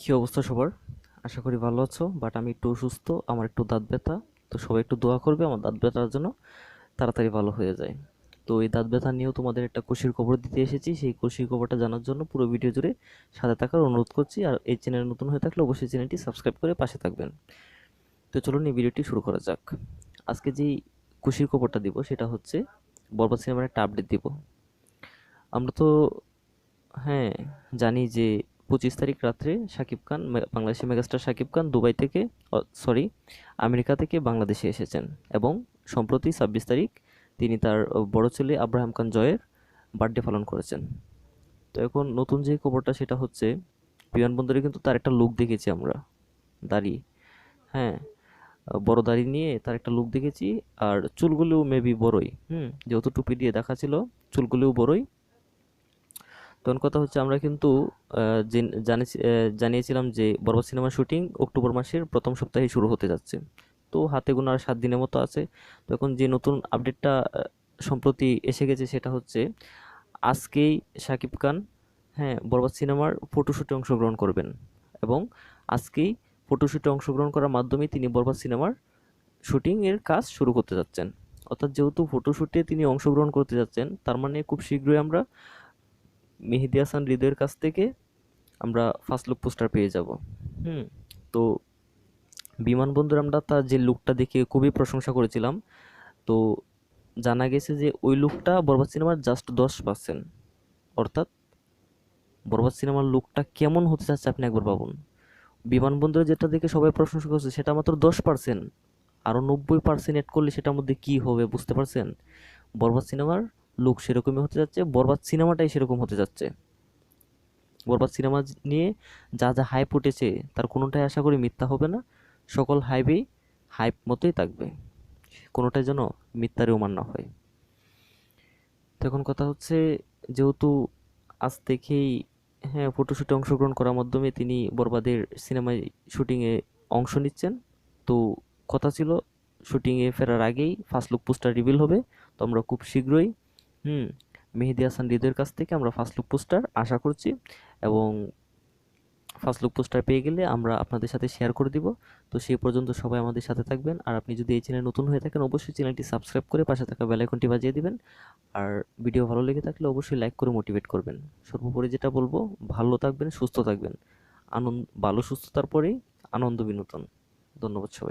কি অবস্থা সবার? আশা করি ভালো আছো। বাট আমি একটু অসুস্থ, আমার একটু দাঁত ব্যথা। তো সবাই একটু দোয়া করবে আমার দাঁত ব্যথার জন্য তাড়াতাড়ি ভালো হয়ে যায়। তো এই দাঁত ব্যথা নিয়েও তোমাদের একটা খুশির খবর দিতে এসেছি। সেই খুশির খবরটা জানার জন্য পুরো ভিডিও জুড়ে সাথে থাকার অনুরোধ করছি। আর এই চ্যানেল নতুন হয়ে থাকলে অবশ্যই চ্যানেলটি সাবস্ক্রাইব করে পাশে থাকবেন। তো চলুন এই ভিডিওটি শুরু করা যাক। আজকে যেই খুশির খবরটা দিব সেটা হচ্ছে বরবাদ সিনেমার একটা আপডেট দিব। আমরা তো হ্যাঁ, জানি যে 25 তারিখ রাত্রে শাকিব খান, বাংলাদেশের মেগাস্টার শাকিব খান দুবাই থেকে, সরি, আমেরিকা থেকে বাংলাদেশে এসেছেন এবং সম্প্রতি 26 তারিখ তিনি তার বড় ছেলে আব্রাহাম খান জয়ের বার্থডে পালন করেছেন। তো এখন নতুন যে খবরটা সেটা হচ্ছে বিমানবন্দরে কিন্তু তার একটা লুক দেখেছি আমরা, দাড়ি, হ্যাঁ, বড় দাড়ি নিয়ে তার একটা লুক দেখেছি। আর চুলগুলোও মেবি বড়ই, যেহেতু টুপি দিয়ে দেখা ছিল, চুলগুলোও বড়ই। তখন কথা হচ্ছে আমরা কিন্তু জানিয়েছিলাম যে বরবাদ সিনেমার শুটিং অক্টোবর মাসের প্রথম সপ্তাহে শুরু হতে যাচ্ছে। তো হাতে গোনা আর 7 দিনের মতো আছে। তো এখন যে নতুন আপডেটটা সম্প্রতি এসে গেছে সেটা হচ্ছে আজকেই শাকিব খান, হ্যাঁ, বরবাদ সিনেমার ফটোশ্যুটে অংশগ্রহণ করবেন এবং আজকেই ফটোশ্যুটে অংশগ্রহণ করার মাধ্যমে তিনি বরবাদ সিনেমার শুটিং এর কাজ শুরু করতে যাচ্ছেন। অর্থাৎ যেহেতু ফটোশ্যুটে তিনি অংশগ্রহণ করতে যাচ্ছেন, তার মানে খুব শীঘ্রই আমরা মেহেদী হাসান হৃদয়ের কাছ থেকে আমরা ফার্স্ট লুক পোস্টার পেয়ে যাব। হুম তো বিমানবন্দরে আমরা তার যে লুকটা দেখে খুবই প্রশংসা করেছিলাম। তো জানা গেছে যে ওই লুকটা বরবাদ সিনেমার জাস্ট 10%। অর্থাৎ বরবাদ সিনেমার লুকটা কেমন হতে চাচ্ছে আপনি একবার ভাবুন। বিমানবন্দরে যেটা দেখে সবাই প্রশংসা করছে সেটা মাত্র 10%। আরও 90% এড করলে সেটার মধ্যে কি হবে বুঝতে পারছেন? বরবাদ সিনেমার লুক সেরকমই হতে যাচ্ছে, বরবাদ সিনেমাটাই সেরকম হতে যাচ্ছে। বরবাদ সিনেমা নিয়ে যা যা হাইপ উঠেছে তার কোনোটাই আশা করি মিথ্যা হবে না। সকল হাইপেই হাইপ মতোই থাকবে, কোনোটাই যেন মিথ্যার অমান না হয়। তো এখন কথা হচ্ছে যেহেতু আজ থেকেই, হ্যাঁ, ফটোশ্যুটে অংশগ্রহণ করার মাধ্যমে তিনি বরবাদের সিনেমায় শুটিংয়ে অংশ নিচ্ছেন। তো কথা ছিল শুটিংয়ে ফেরার আগেই ফার্স্ট লুক পোস্টার রিভিল হবে। তো আমরা খুব শীঘ্রই হুম মেহেদী হাসান হৃদয়ের কাছ থেকে আমরা ফার্স্ট লুক পোস্টার আশা করছি এবং ফার্স্ট লুক পোস্টার পেয়ে গেলে আমরা আপনাদের সাথে শেয়ার করে দিব। তো সেই পর্যন্ত সবাই আমাদের সাথে থাকবেন। আর আপনি যদি এই চ্যানেলে নতুন হয়ে থাকেন অবশ্যই চ্যানেলটি সাবস্ক্রাইব করে পাশে থাকা বেল আইকনটি বাজিয়ে দিবেন। আর ভিডিও ভালো লেগে থাকলে অবশ্যই লাইক করে মোটিভেট করবেন। সর্বোপরি যেটা বলবো, ভালো থাকবেন, সুস্থ থাকবেন। ভালো সুস্থতার পরেই আনন্দ বিনোদন। ধন্যবাদ সবাই।